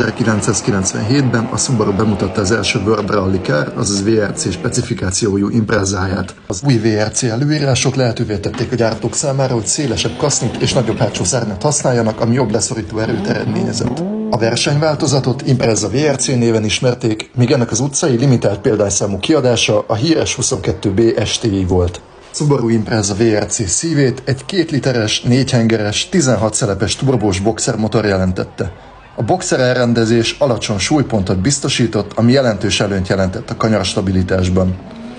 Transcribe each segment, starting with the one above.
1997-ben a Subaru bemutatta az első World Rally Car, azaz VRC specifikációjú Imprezáját. Az új VRC előírások lehetővé tették a gyártók számára, hogy szélesebb kasznit és nagyobb hátsó szárnyat használjanak, ami jobb leszorító erőt eredményezett. A versenyváltozatot Impreza VRC néven ismerték, míg ennek az utcai limitált példányszámú kiadása a híres 22B STI volt. Subaru Impreza VRC szívét egy 2 literes, 4 hengeres, 16 szelepes turbós boxermotor jelentette. A boxer elrendezés alacsony súlypontot biztosított, ami jelentős előnyt jelentett a kanyarstabilitásban.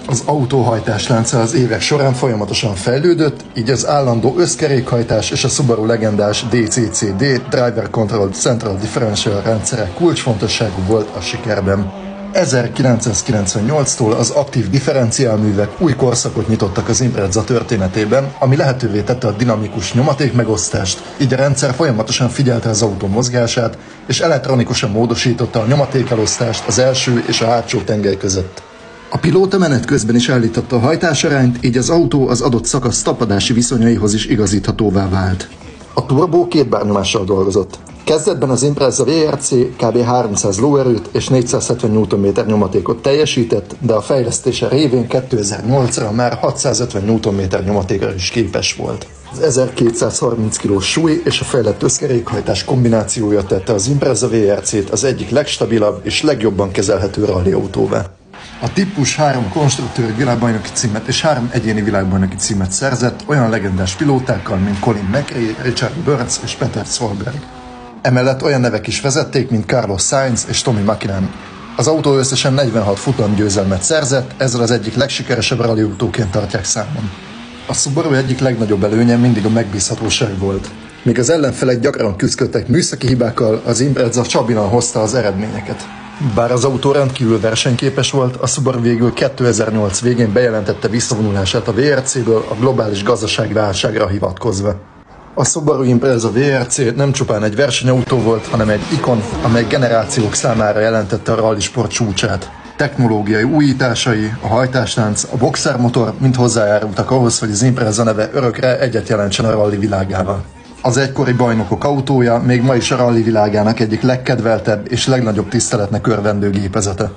Az autóhajtáslánca az évek során folyamatosan fejlődött, így az állandó összkerékhajtás és a Subaru legendás DCCD Driver Controlled Central Differential rendszere kulcsfontosságú volt a sikerben. 1998-tól az aktív differenciálművek új korszakot nyitottak az Impreza történetében, ami lehetővé tette a dinamikus nyomatékmegosztást, így a rendszer folyamatosan figyelte az autó mozgását, és elektronikusan módosította a nyomatékelosztást az első és a hátsó tengely között. A pilóta menet közben is állította a hajtásarányt, így az autó az adott szakasz tapadási viszonyaihoz is igazíthatóvá vált. A turbó 2 bárnyomással dolgozott. Kezdetben az Impreza VRC kb. 300 lóerőt és 470 Nm nyomatékot teljesített, de a fejlesztése révén 2008-ra már 650 Nm nyomatékra is képes volt. Az 1230 kg súly és a fejlett összkerékhajtás kombinációja tette az Impreza VRC-t az egyik legstabilabb és legjobban kezelhető rallyautóvá. A típus 3 konstruktőri világbajnoki címet és 3 egyéni világbajnoki címet szerzett olyan legendás pilótákkal, mint Colin McRae, Richard Burns és Peter Solberg. Emellett olyan nevek is vezették, mint Carlos Sainz és Tommy McKinnon. Az autó összesen 46 futamgyőzelmet szerzett, ezzel az egyik legsikeresebb rallyautóként tartják számon. A Subaru egyik legnagyobb előnye mindig a megbízhatóság volt. Míg az ellenfelek gyakran küzdöttek műszaki hibákkal, az Impreza stabilan hozta az eredményeket. Bár az autó rendkívül versenyképes volt, a Subaru végül 2008 végén bejelentette visszavonulását a VRC-ből a globális gazdasági válságra hivatkozva. A Subaru Impreza VRC nem csupán egy versenyautó volt, hanem egy ikon, amely generációk számára jelentette a rallisport csúcsát. Technológiai újításai, a hajtáslánc, a boxermotor mind hozzájárultak ahhoz, hogy az Impreza neve örökre egyet jelentsen a rally világával. Az egykori bajnokok autója még ma is a rally világának egyik legkedveltebb és legnagyobb tiszteletnek örvendő gépezete.